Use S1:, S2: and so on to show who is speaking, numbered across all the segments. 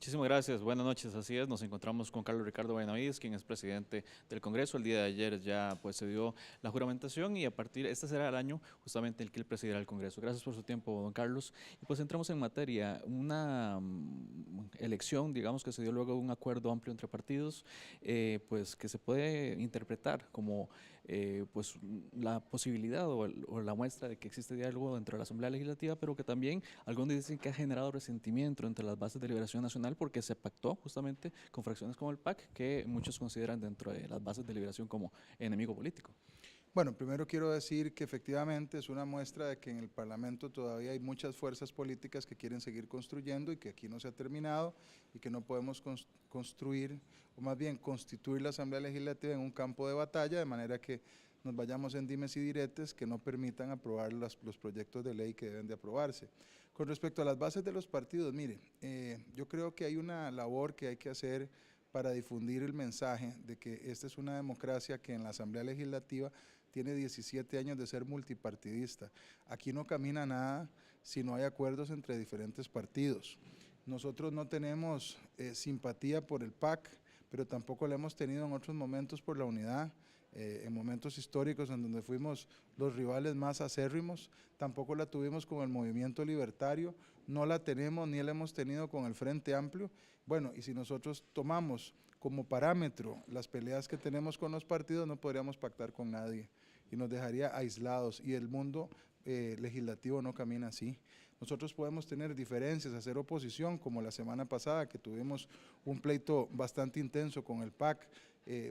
S1: Muchísimas gracias, buenas noches, así es, nos encontramos con Carlos Ricardo Benavides, quien es presidente del Congreso. El día de ayer ya pues se dio la juramentación y a partir, este será el año justamente el que él presidirá el Congreso. Gracias por su tiempo, don Carlos. Y pues entramos en materia, una elección, digamos que se dio luego de un acuerdo amplio entre partidos, pues que se puede interpretar como pues la posibilidad o la muestra de que existe diálogo dentro de la Asamblea Legislativa, pero que también algunos dicen que ha generado resentimiento entre las bases de Liberación Nacional porque se pactó justamente con fracciones como el PAC, que muchos consideran dentro de las bases de Liberación como enemigo político.
S2: Bueno, primero quiero decir que efectivamente es una muestra de que en el Parlamento todavía hay muchas fuerzas políticas que quieren seguir construyendo y que aquí no se ha terminado y que no podemos construir, o más bien constituir la Asamblea Legislativa en un campo de batalla, de manera que nos vayamos en dimes y diretes que no permitan aprobar los proyectos de ley que deben de aprobarse. Con respecto a las bases de los partidos, mire, yo creo que hay una labor que hay que hacer para difundir el mensaje de que esta es una democracia que en la Asamblea Legislativa tiene 17 años de ser multipartidista. Aquí no camina nada si no hay acuerdos entre diferentes partidos. Nosotros no tenemos simpatía por el PAC, pero tampoco la hemos tenido en otros momentos por la unidad, en momentos históricos en donde fuimos los rivales más acérrimos, tampoco la tuvimos con el Movimiento Libertario, no la tenemos ni la hemos tenido con el Frente Amplio. Bueno, y si nosotros tomamos como parámetro las peleas que tenemos con los partidos, no podríamos pactar con nadie y nos dejaría aislados, y el mundo legislativo no camina así. Nosotros podemos tener diferencias, hacer oposición, como la semana pasada que tuvimos un pleito bastante intenso con el PAC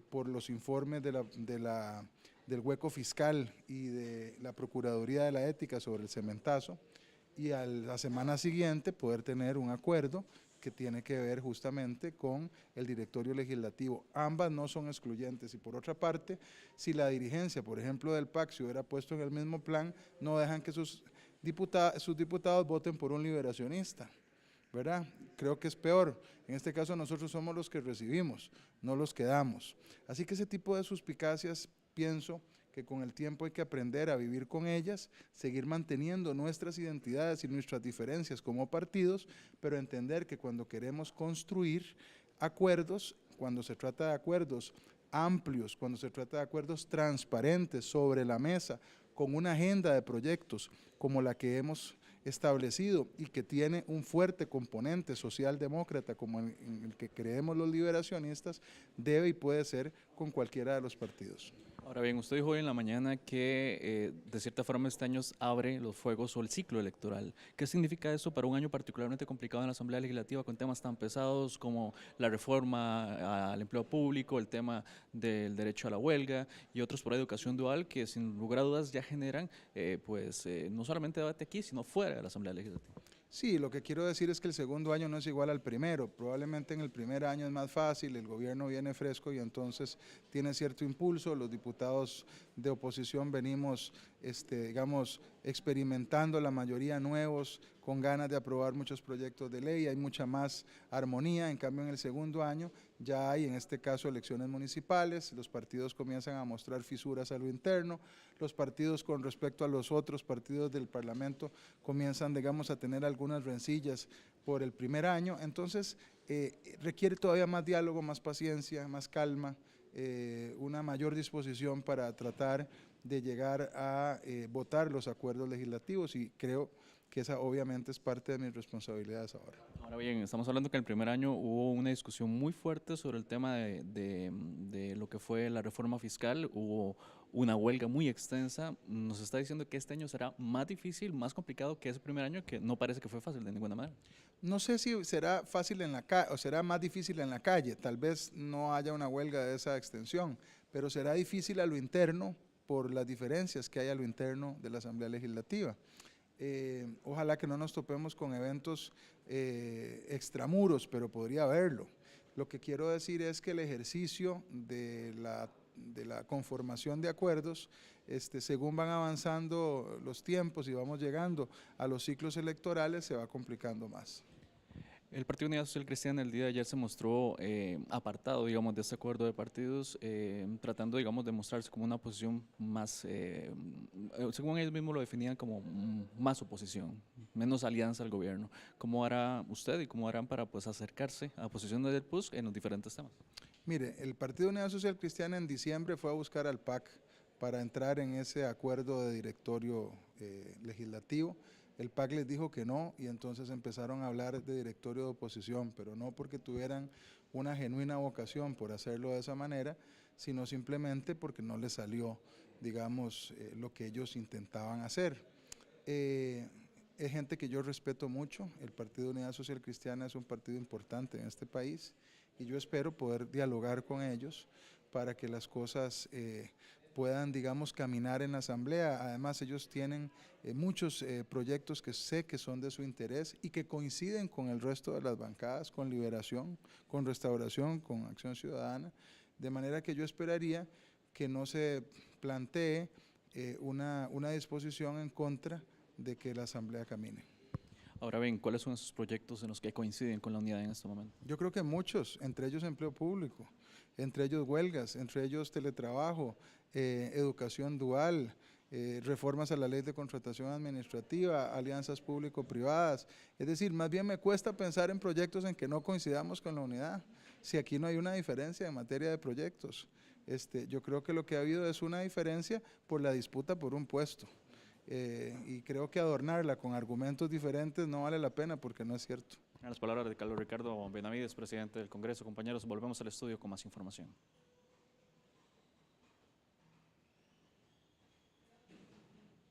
S2: por los informes del hueco fiscal y de la Procuraduría de la Ética sobre el cementazo, y a la semana siguiente poder tener un acuerdo que tiene que ver justamente con el directorio legislativo. Ambas no son excluyentes y por otra parte, si la dirigencia, por ejemplo, del PAC se hubiera puesto en el mismo plan, no dejan que sus diputados voten por un liberacionista, ¿verdad? Creo que es peor. En este caso nosotros somos los que recibimos, no los que damos. Así que ese tipo de suspicacias, pienso que con el tiempo hay que aprender a vivir con ellas, seguir manteniendo nuestras identidades y nuestras diferencias como partidos, pero entender que cuando queremos construir acuerdos, cuando se trata de acuerdos amplios, cuando se trata de acuerdos transparentes sobre la mesa, con una agenda de proyectos como la que hemos establecido y que tiene un fuerte componente socialdemócrata como en el que creemos los liberacionistas, debe y puede ser con cualquiera de los partidos.
S1: Ahora bien, usted dijo hoy en la mañana que de cierta forma este año abre los fuegos o el ciclo electoral. ¿Qué significa eso para un año particularmente complicado en la Asamblea Legislativa con temas tan pesados como la reforma al empleo público, el tema del derecho a la huelga y otros por educación dual que sin lugar a dudas ya generan no solamente debate aquí, sino fuera de la Asamblea Legislativa?
S2: Sí, lo que quiero decir es que el segundo año no es igual al primero. Probablemente en el primer año es más fácil, el gobierno viene fresco y entonces tiene cierto impulso. Los diputados de oposición venimos, digamos, experimentando la mayoría nuevos, con ganas de aprobar muchos proyectos de ley, hay mucha más armonía. En cambio en el segundo año ya hay en este caso elecciones municipales, los partidos comienzan a mostrar fisuras a lo interno, los partidos con respecto a los otros partidos del Parlamento comienzan, digamos, a tener algunas rencillas por el primer año, entonces requiere todavía más diálogo, más paciencia, más calma, una mayor disposición para tratar de llegar a votar los acuerdos legislativos, y creo que esa obviamente es parte de mis responsabilidades ahora.
S1: Ahora bien, estamos hablando que en el primer año hubo una discusión muy fuerte sobre el tema de lo que fue la reforma fiscal, hubo una huelga muy extensa. Nos está diciendo que este año será más difícil, más complicado que ese primer año, que no parece que fue fácil de ninguna manera.
S2: No sé si será fácil en la calle o será más difícil en la calle, tal vez no haya una huelga de esa extensión, pero será difícil a lo interno por las diferencias que hay a lo interno de la Asamblea Legislativa. Ojalá que no nos topemos con eventos extramuros, pero podría haberlo. Lo que quiero decir es que el ejercicio de la conformación de acuerdos, según van avanzando los tiempos y vamos llegando a los ciclos electorales, se va complicando más.
S1: El Partido Unidad Social Cristiana el día de ayer se mostró apartado, digamos, de este acuerdo de partidos, tratando, digamos, de mostrarse como una posición más, según ellos mismos lo definían como más oposición, menos alianza al gobierno. ¿Cómo hará usted y cómo harán para pues acercarse a posiciones del PUSC en los diferentes temas?
S2: Mire, el Partido Unidad Social Cristiana en diciembre fue a buscar al PAC para entrar en ese acuerdo de directorio legislativo. El PAC les dijo que no y entonces empezaron a hablar de directorio de oposición, pero no porque tuvieran una genuina vocación por hacerlo de esa manera, sino simplemente porque no les salió, digamos, lo que ellos intentaban hacer. Es gente que yo respeto mucho, el Partido Unidad Social Cristiana es un partido importante en este país y yo espero poder dialogar con ellos para que las cosas puedan, digamos, caminar en la asamblea. Además, ellos tienen muchos proyectos que sé que son de su interés y que coinciden con el resto de las bancadas, con Liberación, con Restauración, con Acción Ciudadana, de manera que yo esperaría que no se plantee una disposición en contra de que la asamblea camine.
S1: Ahora bien, ¿cuáles son esos proyectos en los que coinciden con la unidad en este momento?
S2: Yo creo que muchos, entre ellos empleo público, entre ellos huelgas, entre ellos teletrabajo, educación dual, reformas a la ley de contratación administrativa, alianzas público-privadas. Es decir, más bien me cuesta pensar en proyectos en que no coincidamos con la unidad, si aquí no hay una diferencia en materia de proyectos. Yo creo que lo que ha habido es una diferencia por la disputa por un puesto. Y creo que adornarla con argumentos diferentes no vale la pena porque no es cierto.
S1: A las palabras de Carlos Ricardo Benavides, presidente del Congreso. Compañeros, volvemos al estudio con más información.